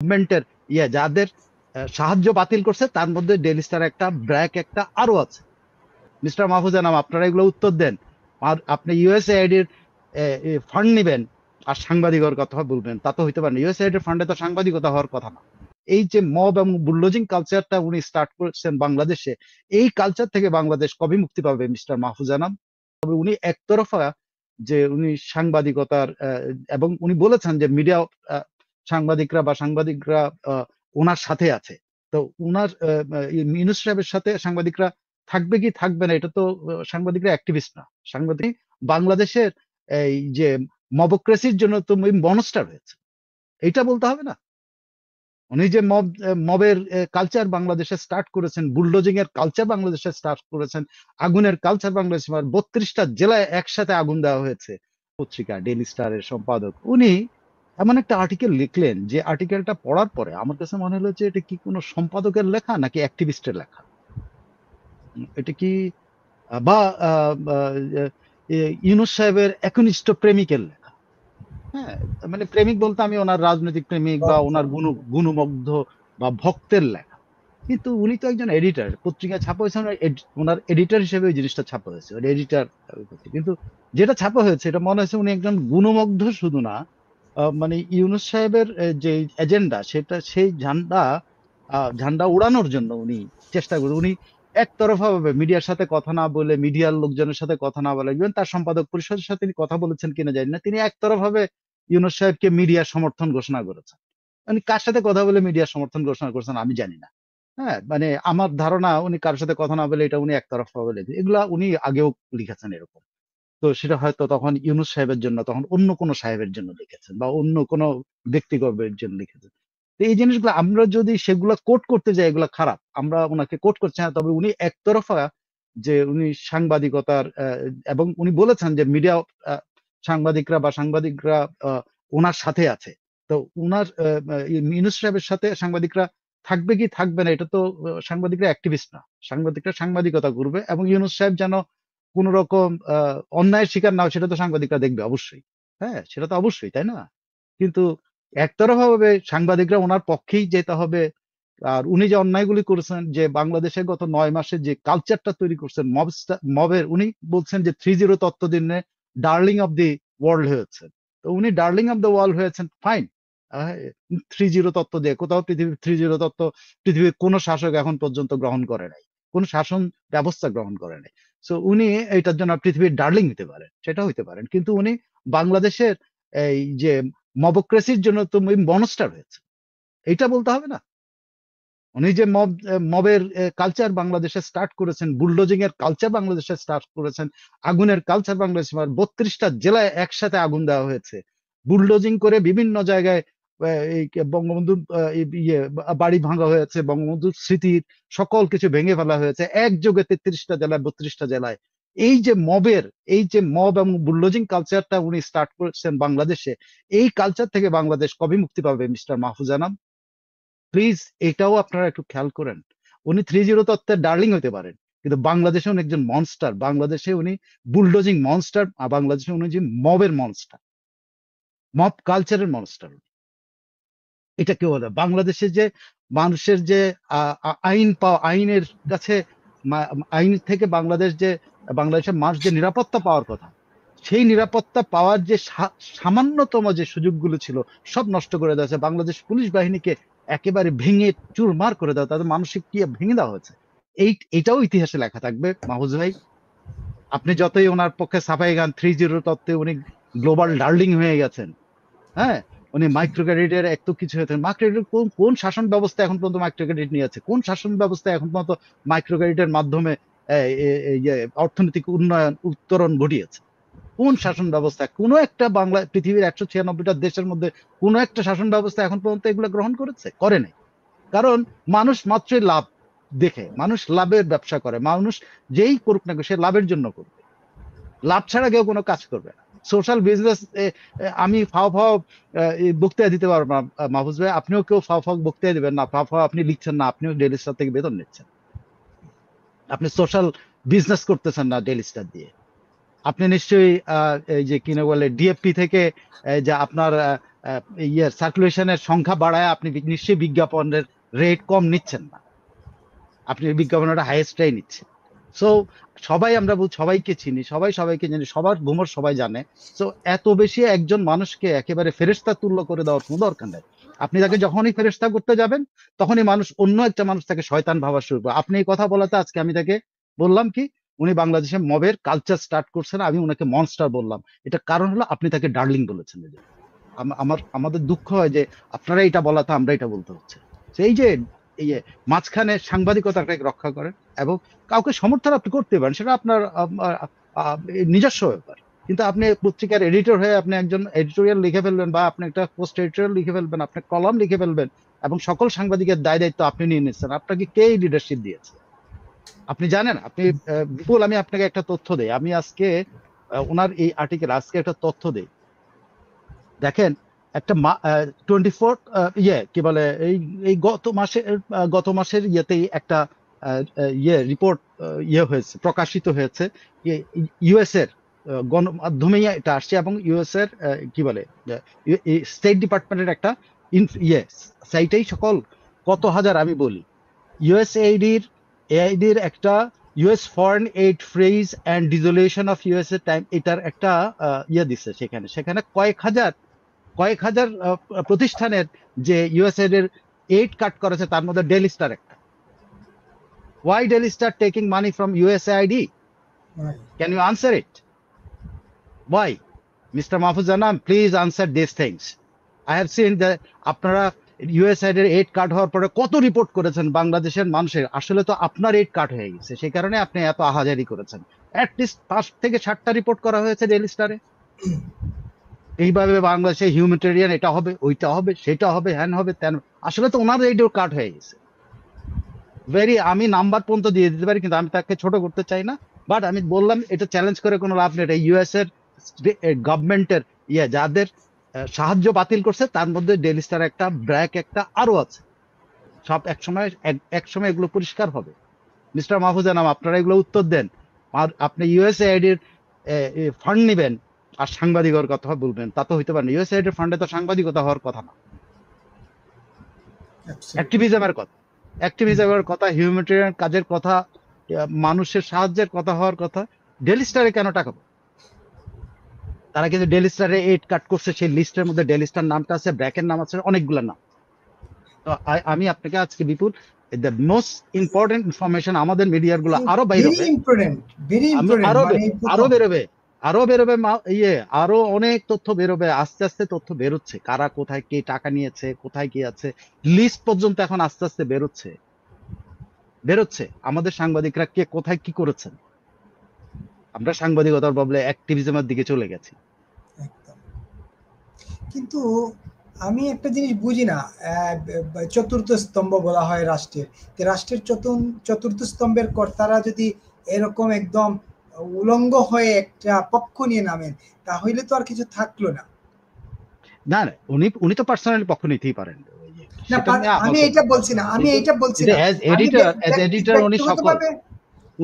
গভর্নমেন্টের যাদের সাহায্য বাতিল করছে তার মধ্যে ডেইলি স্টার একটা, ব্র্যাক একটা, আরো আছে। মিস্টার মাহফুজ আনাম, আপনারা এগুলো উত্তর দেন। আর আপনি ইউএসএআইডির ফান্ড নিবেন আর সাংবাদিকের কথা বলবেন, তা তো হইতে পারে না। ইউএসএআইডির ফান্ডে তো সাংবাদিকতা হওয়ার কথা না। এই যে মব এবং বুলডোজিং কালচারটা উনি স্টার্ট করেছেন বাংলাদেশে, এই কালচার থেকে বাংলাদেশ কবে মুক্তি পাবে মিস্টার মাহফুজ আনাম? তবে উনি একতরফা যে উনি সাংবাদিকতার এবং উনি বলেছেন যে মিডিয়া সাংবাদিকরা ওনার সাথে আছে। তো উনার ইউনূস সাহেবের সাথে সাংবাদিকরা থাকবে কি থাকবে না, এটা তো সাংবাদিকরা অ্যাক্টিভিস্ট না। সাংবাদিক বাংলাদেশের এই যে মবক্রেসির জন্য তো মনস্টার হয়েছে, এইটা বলতে হবে না? উনি যে মবের কালচার বাংলাদেশে স্টার্ট করেছেন, বুলডোজিং এর কালচার বাংলাদেশে স্টার্ট করেছেন, আগুনের কালচার বাংলাদেশে 32টা জেলায় একসাথে আগুন দেওয়া হয়েছে। পত্রিকা ডেইলি স্টারের সম্পাদক উনি এমন একটা আর্টিকেল লিখলেন, যে আর্টিকেলটা পড়ার পরে আমার কাছে মনে হলো যে এটা কি কোনো সম্পাদকের লেখা নাকি অ্যাক্টিভিস্টের লেখা। এটা কি বা ইউনূস সাহেবের একনিষ্ঠ প্রেমিকের লেখা। হ্যাঁ, মানে প্রেমিক বলতে আমি ওনার রাজনৈতিক প্রেমিক বা ওনার গুণমুগ্ধ বা ভক্তের লেখা। কিন্তু উনি তো একজন এডিটর, পত্রিকায় ছাপা হয়েছে ওনার এডিটর হিসেবে ওই জিনিসটা ছাপা হয়েছে, ওর এডিটর। কিন্তু যেটা ছাপা হয়েছে এটা মনে হয়েছে উনি একজন গুণমুগ্ধ শুধু না, মানে ইউনূস সাহেবের যে এজেন্ডা, সেটা সেই ঝান্ডা উড়ানোর জন্য উনি চেষ্টা করে। উনি একতরফা ভাবে মিডিয়ার সাথে কথা না বলে, মিডিয়ার লোকজনের সাথে কথা না বলে, ইভেন তার সম্পাদক পরিষদের সাথে তিনি কথা বলেছেন কিনা জানি না, তিনি একতরফা ভাবে ইউনূস সাহেবকে মিডিয়ার সমর্থন ঘোষণা করেছেন। মানে কার সাথে কথা বলে মিডিয়ার সমর্থন ঘোষণা করছেন আমি জানি না। হ্যাঁ, মানে আমার ধারণা উনি কারোর সাথে কথা না বলে এটা উনি একতরফা বলে, এগুলা উনি আগেও লিখেছেন এরকম। তো সেটা হয়তো তখন ইউনূস সাহেবের জন্য, তখন অন্য কোনো সাহেবের জন্য লিখেছেন বা অন্য কোনো ব্যক্তিগতের জন্য লিখেছেন। তো এই জিনিসগুলো আমরা যদি সেগুলো কোট করতে যাই, এগুলো খারাপ। আমরা ওনাকে কোট করছি না, তবে উনি একতরফা যে উনি সাংবাদিকতার এবং উনি বলেছেন যে মিডিয়া সাংবাদিকরা ওনার সাথে আছে। তো উনার ইউনূস সাহেবের সাথে সাংবাদিকরা থাকবে কি থাকবে না, এটা তো সাংবাদিকরা অ্যাক্টিভিস্ট না। সাংবাদিকরা সাংবাদিকতা করবে এবং ইউনূস সাহেব যেন কোন রকম অন্যায়ের শিকার না হয়, সেটা তো সাংবাদিকরা দেখবে অবশ্যই। হ্যাঁ, সেটা তো অবশ্যই, তাই না? কিন্তু একতরফা ভাবে সাংবাদিকরা ওনার পক্ষেই যেতে হবে। আর উনি যে অন্যায়গুলি করেছেন, যে বাংলাদেশে গত 9 মাসে যে কালচারটা তৈরি করছেন মবের, উনি বলছেন যে 3-0 তত্ত্ব দিনে ডার্লিং অফ দি ওয়ার্ল্ড হয়েছেন। তো উনি ডার্লিং অফ দ্য ওয়ার্ল্ড হয়েছেন, ফাইন। 3-0 তত্ত্ব দিয়ে কোথাও পৃথিবীর 3-0 তত্ত্ব পৃথিবীর কোন শাসক এখন পর্যন্ত গ্রহণ করে নাই, কোন শাসন ব্যবস্থা গ্রহণ করে নাই। সো উনি এটার জন্য পৃথিবীর ডার্লিং হতে পারেন, সেটা হইতে পারেন, কিন্তু উনি বাংলাদেশের এই যে মবক্রেসির জন্য তো মনস্টার হয়েছে, এইটা বলতে হবে না? উনি যে মবের কালচার বাংলাদেশে স্টার্ট করেছেন, বুলডোজিং এর কালচার বাংলাদেশে স্টার্ট করেছেন, আগুনের কালচার বাংলাদেশে 32টা জেলায় একসাথে আগুন দেওয়া হয়েছে। বুলডোজিং করে বিভিন্ন জায়গায় এই বঙ্গবন্ধু বাড়ি ভাঙা হয়েছে, বঙ্গবন্ধুর স্মৃতির সকল কিছু ভেঙে ফেলা হয়েছে একযোগে 33টা জেলায়, 32টা জেলায়। এই যে মব এবং বুলডোজিং কালচারটা উনি স্টার্ট করেছেন বাংলাদেশে, এই কালচার থেকে বাংলাদেশ কবে মুক্তি পাবে মিস্টার মাহফুজ আনাম? প্লিজ এটাও আপনারা একটু খেয়াল করেন। উনি 3-0 তত্ত্বের ডার্লিং হতে পারেন, কিন্তু বাংলাদেশে উনি একজন মনস্টার। বাংলাদেশে উনি বুলডোজিং মনস্টার, আর বাংলাদেশে উনি যে মবের মনস্টার, মব কালচারের মনস্টার। এটা কেউ বলে বাংলাদেশে যে মানুষের যে আইনের কাছে, আইন থেকে বাংলাদেশের মানুষ যে নিরাপত্তা পাওয়ার কথা, সেই নিরাপত্তা পাওয়ার যে সামান্যতম যে সুযোগগুলো ছিল, সব নষ্ট করে দেওয়া হয়েছে। বাংলাদেশ পুলিশ বাহিনীকে একেবারে ভেঙে চুরমার করে দেওয়া, তাদের মানসিক কি ভেঙে দেওয়া হয়েছে। এটাও ইতিহাসে লেখা থাকবে। মাহফুজ ভাই, আপনি যতই ওনার পক্ষে সাফাই গান, 3-0 তত্ত্বে উনি গ্লোবাল ডার্লিং হয়ে গেছেন। হ্যাঁ, উনি মাইক্রো ক্রেডিটের এত কিছু হয়েছে। মাইক্রো ক্রেডিট কোন শাসন ব্যবস্থা এখন পর্যন্ত মাইক্রো ক্রেডিট নিয়েছে? কোন শাসন ব্যবস্থা এখন পর্যন্ত মাইক্রো ক্রেডিটের মাধ্যমে অর্থনৈতিক উন্নয়ন উত্তরণ ঘটিয়েছে? কোন শাসন ব্যবস্থা? কোন একটা পৃথিবীর 196টা দেশের মধ্যে কোন একটা শাসন ব্যবস্থা এখন পর্যন্ত এগুলো গ্রহণ করেছে? করে নাই। কারণ মানুষ মাত্রই লাভ দেখে, মানুষ লাভের ব্যবসা করে, মানুষ যেই করুক না সে লাভের জন্য করবে, লাভ ছাড়া কেউ কোনো কাজ করবে না। সোশ্যাল বিজনেস, আমি ফাও ফাও বক্তৃতা দিতে পারবো না মাহফুজ ভাই, আপনিও কেউ ফাও ফাও বক্তৃতা দিবেন না। ফাও ফাও আপনি লিখছেন না, আপনিও ডেইলি স্টার থেকে বেতন নিচ্ছেন, আপনি সোশ্যাল বিজনেস করতেছেন না ডেইলি স্টার দিয়ে। আপনি নিশ্চয়ই এই যে কিনা বলে ডিএফপি থেকে যে আপনার সার্কুলেশনের সংখ্যা বাড়ায় আপনি নিশ্চয়ই বিজ্ঞাপনের রেট কম নিচ্ছেন না, আপনি বিজ্ঞাপনটা হাইয়েস্টটাই নিচ্ছেন। সো সবাই আমরা সবাইকে চিনি, সবাই সবাইকে জানি, সবার গুমর সবাই জানে। সো এত বেশি একজন মানুষকে একেবারে ফেরেশতা তুল্য করে দেওয়ার কোনো দরকার নেই। আপনি তাকে যখনই ফেরেশতা করতে যাবেন তখনই মানুষ, অন্য একটা মানুষ তাকে শয়তান ভাবা শুরু করে। আপনি এই কথা বলাতে আজকে আমি তাকে বললাম কি, উনি বাংলাদেশে মবের কালচার স্টার্ট করছেন, আমি ওনাকে মনস্টার বললাম। এটা কারণ হলো আপনি তাকে ডার্লিং বলেছেন। এই যে আমাদের দুঃখ হয় যে আপনারা এটা বলাতে আমরা এটা বলতে হচ্ছে। সেই যে এই যে মাঝখানে সাংবাদিকতাটাকে রক্ষা করেন, এবং কাউকে সমর্থন আপনি করতে পারেন, সেটা আপনার নিজস্ব ব্যাপার। কিন্তু আপনি পত্রিকার এডিটর হয়ে আপনি একজন এডিটোরিয়াল লিখে ফেলবেন, বা আপনি একটা পোস্ট এডিটোরিয়াল লিখে ফেলবেন, আপনি কলাম লিখে ফেলবেন, এবং সকল সাংবাদিকের দায় দায়িত্ব আপনি নিয়ে নিচ্ছেন। আপনাকে কে লিডারশিপ দিয়েছে? আপনি জানেন, আপনি বিপুল, আমি আপনাকে একটা তথ্য দেই। আমি আজকে ওনার এই আর্টিকেল, আজকে একটা তথ্য দেই। দেখেন, একটা 24 কি বলে, এই এই গত মাসের ইয়েতেই একটা রিপোর্ট হয়েছে, প্রকাশিত হয়েছে। ইউএস এর গণমাধ্যমেই এটা আসছে, এবং ইউএস এর কি বলে, স্টেট ডিপার্টমেন্টের একটা সাইটেই সকল কত হাজার, আমি বলি, এআইডির একটা US foreign aid freeze and dissolution of US এর টাইম, এটার একটা দিচ্ছে। সেখানে কয়েক হাজার প্রতিষ্ঠানের যে ইউএসএড এর এইড কাট করেছে, তার মধ্যে ডেলি স্টার একটা। Why Delhi Star taking money from USAID? Can you answer it? Why? Mr. Mahfuz Anam, please answer these things. I have seen that আপনারা USAID এর এইড কাট হওয়ার পরে কত রিপোর্ট করেছেন বাংলাদেশের মানুষের। আসলে তো আপনার এইড কাট হয়ে গেছে, সেই কারণে আপনি এত আহাজারি করেছেন। অ্যাটলিস্ট 5 থেকে 7টা রিপোর্ট করা হয়েছে ডেলি স্টারে। এইভাবে বাংলাদেশে হিউম্যানিটেরিয়ান এটা হবে, ওইটা হবে, সেটা হবে, হ্যান হবে, তেন। আসলে তো ওনার এইডও কাট হয়ে গেছে। আমি নাম্বার পর্যন্ত দিয়ে দিতে পারি, কিন্তু আমি তাকে ছোট করতে চাই না। বাট আমি বললাম, এটা চ্যালেঞ্জ করে কোনো লাভ নেই। এটা ইউএস এর গভর্নমেন্টের যাদের সাহায্য বাতিল করছে, তার মধ্যে ডেলি স্টার একটা, ব্র্যাক একটা, আরো আছে। সব একসময় এগুলো পরিষ্কার হবে। মিস্টার মাহফুজ আনাম, আপনারা এগুলো উত্তর দেন। আর আপনি ইউএসএআইডির ফান্ড নিবেন আর সাংবাদিকের কথা বলবেন, তা তো হইতে পারে না। ইউএসএআইডির ফান্ডে তো সাংবাদিকতা হওয়ার কথা না, অ্যাক্টিভিজমের কথা, হিউম্যানিটেরিয়ান কাজের কথা, মানুষের সাহায্যের কথা হওয়ার কথা। ডেলি স্টারে কেন টাকা পাবে? তারা কিন্তু ডেলি স্টারে এইড কাট করছে, সেই লিস্টের মধ্যে ডেলি স্টার নামটা আছে, ব্র্যাকের নাম আছে, অনেকগুলো নাম। তো আমি আপনাকে আজকে বিপুল, দ্য মোস্ট ইম্পর্টেন্ট ইনফরমেশন আমাদের মিডিয়ার গুলো আরো বাইরে আরো বেরোবে, আরো অনেক তথ্য বেরোবে। আস্তে আস্তে তথ্য বেরোচ্ছে, কারা কোথায় কে টাকা নিয়েছে, কোথায় কি আছে, লিস্ট পর্যন্ত এখন আস্তে আস্তে বেরোচ্ছে। আমাদের সাংবাদিকরা কে কোথায় কি করেছেন। আমরা সাংবাদিকতার বদলে অ্যাক্টিভিজমের দিকে চলে গেছি। কিন্তু আমি একটা জিনিস বুঝি না, চতুর্থ স্তম্ভ বলা হয় রাষ্ট্রের, রাষ্ট্রের চতুর্থ স্তম্ভের কর্তারা যদি এরকম একদম উলঙ্গ হয়ে একটা পক্ষ নিয়ে নামেন, তাহলে তো আর কিছু থাকলো না। না, উনি তো পার্সোনালি পক্ষ নিতেই পারেন। আমি এটা বলছি না,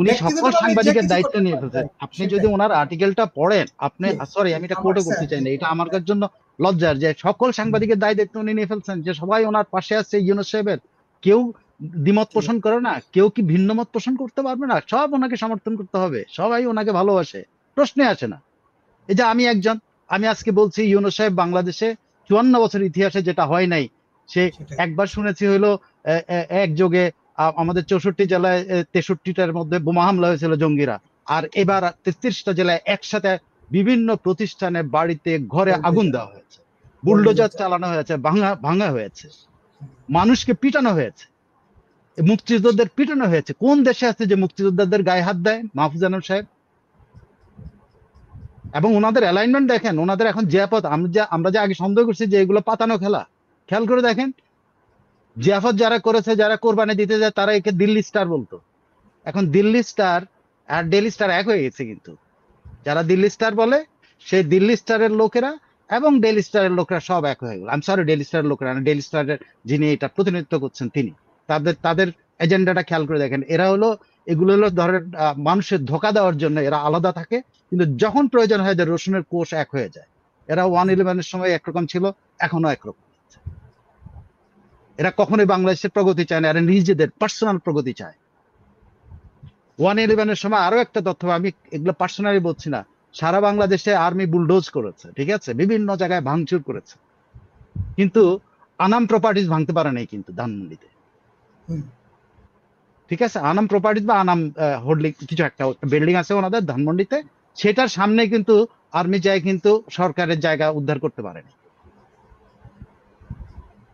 উনি সকল সাংবাদিকের দায়িত্ব নিয়ে ফেলছেন। আপনি যদি ওনার আর্টিকেলটা পড়েন, আপনি, সরি আমি এটা কোটে করতে চাই না, এটা আমার জন্য লজ্জার, যে সকল সাংবাদিকের দায়িত্ব উনি নিয়ে ফেলছেন, যে সবাই ওনার পাশে আছে। ইউনূস সাহেবের কেউ দ্বিমত পোষণ করে না, কেউ কি ভিন্ন মত পোষণ করতে পারবে না, সব ওনাকে সমর্থন করতে হবে, সবাই ওনাকে ভালোবাসে, প্রশ্নে আসে না। এই যে আমি আজকে বলছি, ইউনূস সাহেব বাংলাদেশে 54 বছর ইতিহাসে যেটা হয় নাই, সে একবার শুনেছি হলো একযোগে আমাদের 64 জেলায় 63টার মধ্যে বোমা হামলা হয়েছিল জঙ্গিরা, আর এবার 33টা জেলায় একসাথে বিভিন্ন প্রতিষ্ঠানে, বাড়িতে, ঘরে আগুন দেওয়া হয়েছে, বুলডোজার চালানো হয়েছে, ভাঙা হয়েছে, মানুষকে পিটানো হয়েছে, মুক্তিযোদ্ধাদের পিটানো হয়েছে। কোন দেশে আছে যে মুক্তিযোদ্ধাদের গায়ে হাত দেয়? মাহফুজ আনাম সাহেব। এবং ওনাদের অ্যালাইনমেন্ট দেখেন, ওনাদের এখন জিয়াপথ, আমরা যে আগে সন্দেহ করছি যে এগুলো পাতানো খেলা, খেয়াল করে দেখেন, জিয়াফত যারা করেছে, যারা কোরবানি দিতে যায়, তারা একে দিল্লি স্টার বলতো। এখন দিল্লি স্টার আর ডেলি স্টার এক হয়ে গেছে। কিন্তু যারা দিল্লি স্টার বলে, সেই দিল্লি স্টারের লোকেরা এবং ডেলি স্টারের লোকেরা সব এক হয়ে গেল। আমি সরি, ডেলি স্টারের লোকেরা না, ডেলি স্টারের যিনি এটা প্রতিনিধিত্ব করছেন তিনি, তাদের এজেন্ডাটা খেয়াল করে দেখেন। এগুলো হলো ধরেন মানুষের ধোঁকা দেওয়ার জন্য এরা আলাদা থাকে, কিন্তু যখন প্রয়োজন হয় যে রসুনের কোষ এক হয়ে যায়। এরা 1/11-এর সময় একরকম ছিল, এখনো একরকম। এরা কখনোই বাংলাদেশের প্রগতি চায় না, এরা নিজেদের পার্সোনাল প্রগতি চায়। 1/11-এর সময় আরো একটা তথ্য, আমি এগুলো পার্সোনালি বলছি না, সারা বাংলাদেশে আর্মি বুলডোজ করেছে, ঠিক আছে, বিভিন্ন জায়গায় ভাঙচুর করেছে, কিন্তু আনাম প্রপার্টিজ ভাঙতে পারে নাই কিন্তু ধানমন্ডিতে। ঠিক আছে, আনাম প্রপার্টিজ বা আনাম হোল্ডিং কিছু একটা বিল্ডিং আছে ওনাদের ধানমন্ডিতে, সেটার সামনে কিন্তু আর্মি যায়, কিন্তু সরকারের জায়গা উদ্ধার করতে পারেনি।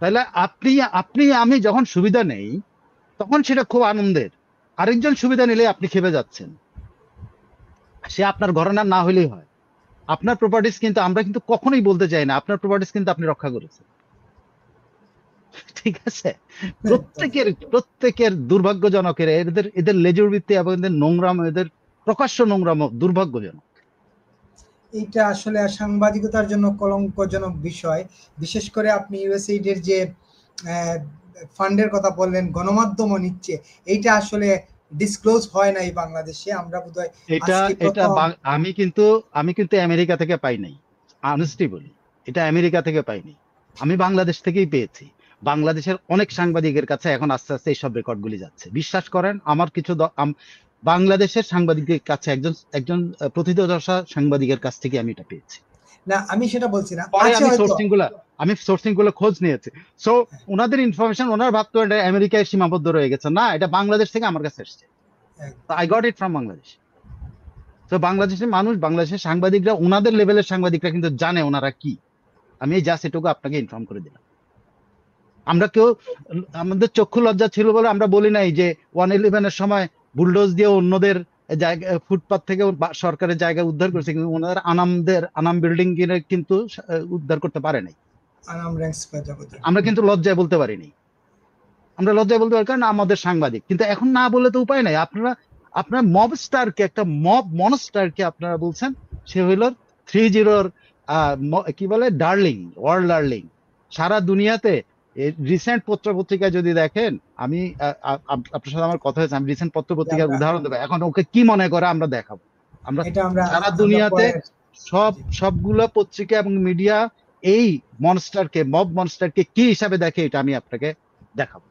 তাহলে আপনি আপনি আমি যখন সুবিধা নেই তখন সেটা খুব আনন্দের, আরেকজন সুবিধা নিলে আপনি খেপে যাচ্ছেন। সে আপনার ঘরানার না হলেই হয়, আপনার প্রপার্টিজ কিন্তু আমরা কিন্তু কখনোই বলতে চাই না আপনার প্রপার্টিজ কিন্তু আপনি রক্ষা করেছেন। ঠিক আছে, প্রত্যেকের দুর্ভাগ্যজনকের, এদের এদের লেজুরবৃত্তি এবং এদের নোংরাম, এদের প্রকাশ্য নোংরাম দুর্ভাগ্যজনক। এইটা আসলে সাংবাদিকতার জন্য কলঙ্কজনক বিষয়। বিশেষ করে আপনি ইউএসএইড এর যে ফান্ডের কথা বললেন, গণমাধ্যমও নিচ্ছে, এইটা আসলে ডিসক্লোজ হয় নাই বাংলাদেশে। আমরা বোধহয় এটা এটা আমি কিন্তু আমেরিকা থেকে পাই নাই, অনেস্টলি বলি, এটা আমেরিকা থেকে পাইনি, আমি বাংলাদেশ থেকেই পেয়েছি। বাংলাদেশের অনেক সাংবাদিকের কাছে এখন আস্তে আস্তে এইসব রেকর্ডগুলি যাচ্ছে, বিশ্বাস করেন। আমার কিছু বাংলাদেশের সাংবাদিকের কাছে, একজন একজন প্রথিতযশা সাংবাদিকের কাছ থেকে আমি এটা পেয়েছি। না, আমি সেটা বলছি না, পরে আছে হয়তো। আমি সোর্সিং গুলো খোঁজ নিয়েছি। সো ওনাদের ইনফরমেশন, ওনার ভাবতো এটা আমেরিকায় সীমাবদ্ধ রয়ে গেছে, না, এটা বাংলাদেশ থেকে আমার কাছে এসেছে। I got it from Bangladesh. তো বাংলাদেশের মানুষ, বাংলাদেশের সাংবাদিকরা, ওনাদের লেভেলের সাংবাদিকরা কিন্তু জানে ওনারা কি। আমি এই জাস্ট এটুকু আপনাকে ইনফর্ম করে দিলাম। আমরা কেউ, আমাদের চক্ষু লজ্জা ছিল বলে আমরা বলি নাই যে 1/11-এর সময় বুলডোজ দিয়ে অন্যদের জায়গা, ফুটপাত থেকে সরকারের জায়গা উদ্ধার করেছে, কিন্তু ওনাদের আনাম বিল্ডিং কিনে কিন্তু উদ্ধার করতে পারে নাই। আমরা কিন্তু লজ্জায় বলতে পারিনি, আমরা লজ্জায় বলতে পারি কারণ আমাদের সাংবাদিক। কিন্তু এখন না বললে তো উপায় নাই। আপনার মব স্টারকে, একটা মব মনস্টারকে আপনারা বলছেন, সে হইল 30-র কি বলে, ডার্লিং, ওয়ার্ল্ড ডার্লিং। সারা দুনিয়াতে রিসেন্ট পত্র পত্রিকায় যদি দেখেন, আমি আপনার সাথে আমার কথা হয়েছে, আমি রিসেন্ট পত্র পত্রিকার উদাহরণ দেবো, এখন ওকে কি মনে করে আমরা দেখাবো। আমরা সারা দুনিয়াতে সবগুলো পত্রিকা এবং মিডিয়া এই মনস্টারকে, মব মনস্টারকে কি হিসাবে দেখে, এটা আমি আপনাকে দেখাবো।